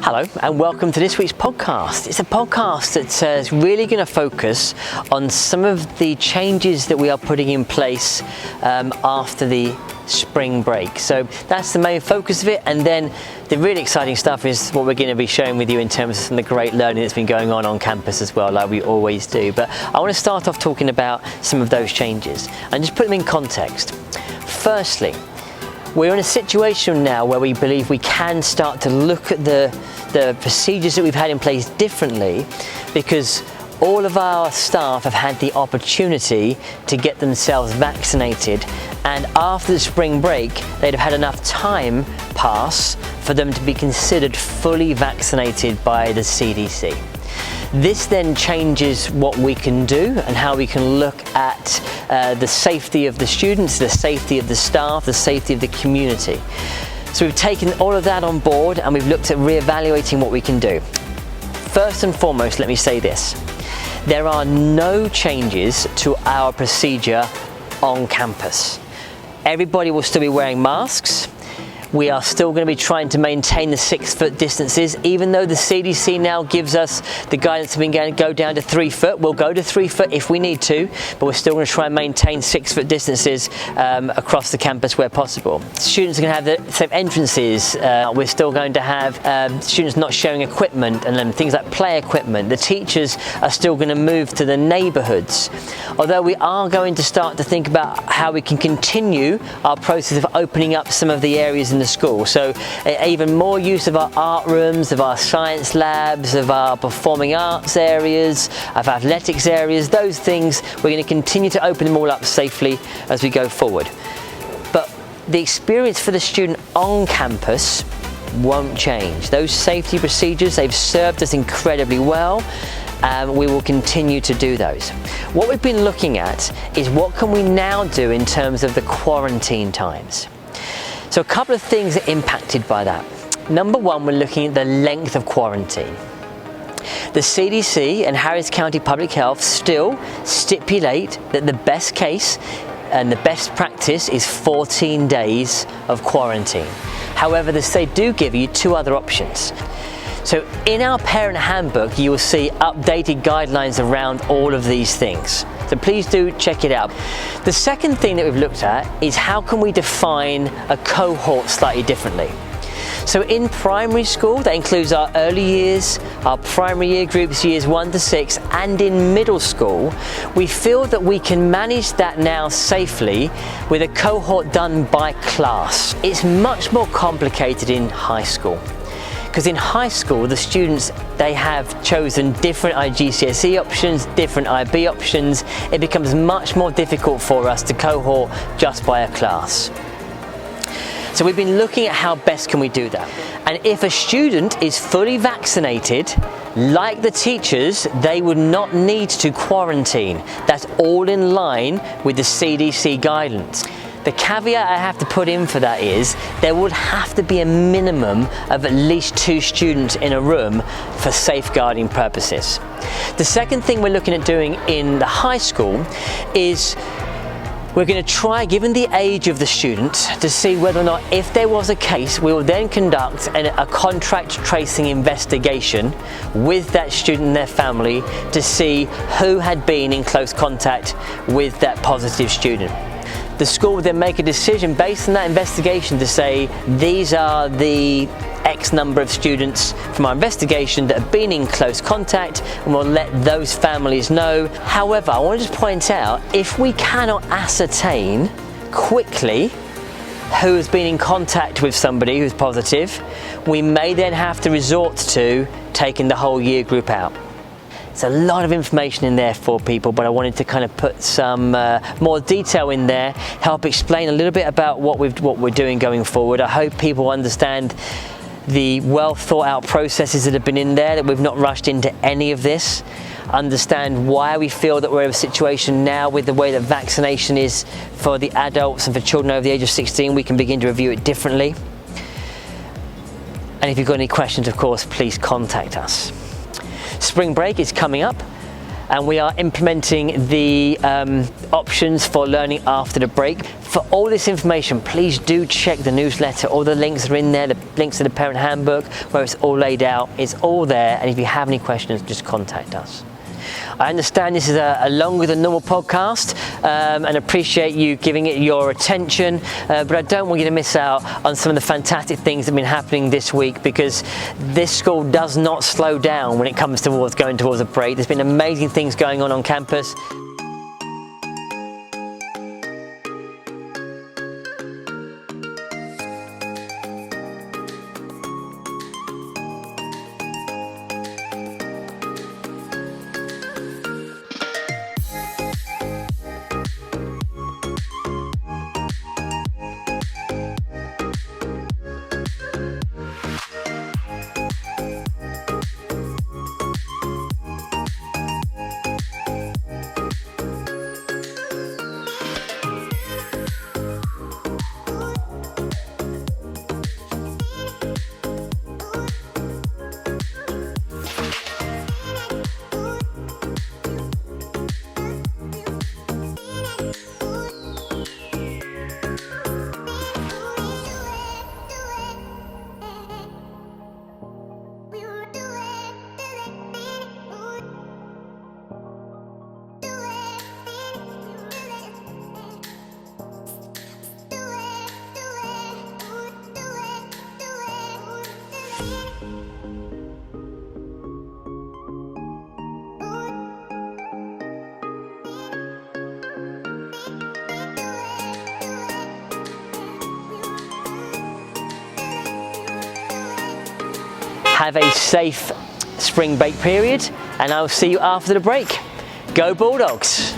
Hello and welcome to this week's podcast. It's a podcast that's really going to focus on some of the changes that we are putting in place after the spring break. So that's the main focus of it, and then the really exciting stuff is what we're going to be sharing with you in terms of some of the great learning that's been going on campus as well, like we always do. But I want to start off talking about some of those changes and just put them in context. Firstly, we're in a situation now where we believe we can start to look at the procedures that we've had in place differently, because all of our staff have had the opportunity to get themselves vaccinated, and after the spring break they'd have had enough time pass for them to be considered fully vaccinated by the CDC. This then changes what we can do and how we can look at the safety of the students, the safety of the staff, the safety of the community. So we've taken all of that on board and we've looked at re-evaluating what we can do. First and foremost, let me say this. There are no changes to our procedure on campus. Everybody will still be wearing masks. We are still going to be trying to maintain the 6 foot distances, even though the CDC now gives us the guidance that we're going to go down to 3 foot. We'll go to 3 foot if we need to, but we're still going to try and maintain 6 foot distances across the campus where possible. Students are going to have the same entrances. We're still going to have students not sharing equipment and things like play equipment. The teachers are still going to move to the neighbourhoods. Although we are going to start to think about how we can continue our process of opening up some of the areas in the school. So even more use of our art rooms, of our science labs, of our performing arts areas, of athletics areas, those things, we're going to continue to open them all up safely as we go forward. But the experience for the student on campus won't change. Those safety procedures, they've served us incredibly well. We will continue to do those. What we've been looking at is what can we now do in terms of the quarantine times. So a couple of things are impacted by that. Number one, we're looking at the length of quarantine. The CDC and Harris County Public Health still stipulate that the best case and the best practice is 14 days of quarantine. However, they do give you two other options. So in our parent handbook, you will see updated guidelines around all of these things. So please do check it out. The second thing that we've looked at is how can we define a cohort slightly differently. So in primary school, that includes our early years, our primary year groups, years 1 to 6, and in middle school, we feel that we can manage that now safely with a cohort done by class. It's much more complicated in high school. Because in high school, the students, they have chosen different IGCSE options, different IB options. It becomes much more difficult for us to cohort just by a class. So we've been looking at how best can we do that. And if a student is fully vaccinated, like the teachers, they would not need to quarantine. That's all in line with the CDC guidance. The caveat I have to put in for that is there would have to be a minimum of at least 2 students in a room for safeguarding purposes. The second thing we're looking at doing in the high school is we're going to try, given the age of the student, to see whether or not, if there was a case, we will then conduct a contact tracing investigation with that student and their family to see who had been in close contact with that positive student. The school would then make a decision based on that investigation to say, these are the X number of students from our investigation that have been in close contact, and we'll let those families know. However, I want to just point out, if we cannot ascertain quickly who has been in contact with somebody who's positive, we may then have to resort to taking the whole year group out. It's a lot of information in there for people, but I wanted to kind of put some more detail in there, help explain a little bit about what we're doing going forward. I hope people understand the well thought out processes that have been in there, that we've not rushed into any of this, understand why we feel that we're in a situation now with the way that vaccination is for the adults and for children over the age of 16, we can begin to review it differently. And if you've got any questions, of course, please contact us. Spring break is coming up, and we are implementing the options for learning after the break. For all this information, please do check the newsletter. All the links are in there, the links to the parent handbook, where it's all laid out. It's all there, and if you have any questions, just contact us. I understand this is a longer than normal podcast, and appreciate you giving it your attention, but I don't want you to miss out on some of the fantastic things that have been happening this week, because this school does not slow down when it comes towards going towards a break. There's been amazing things going on campus. Have a safe spring break period, and I'll see you after the break. Go Bulldogs!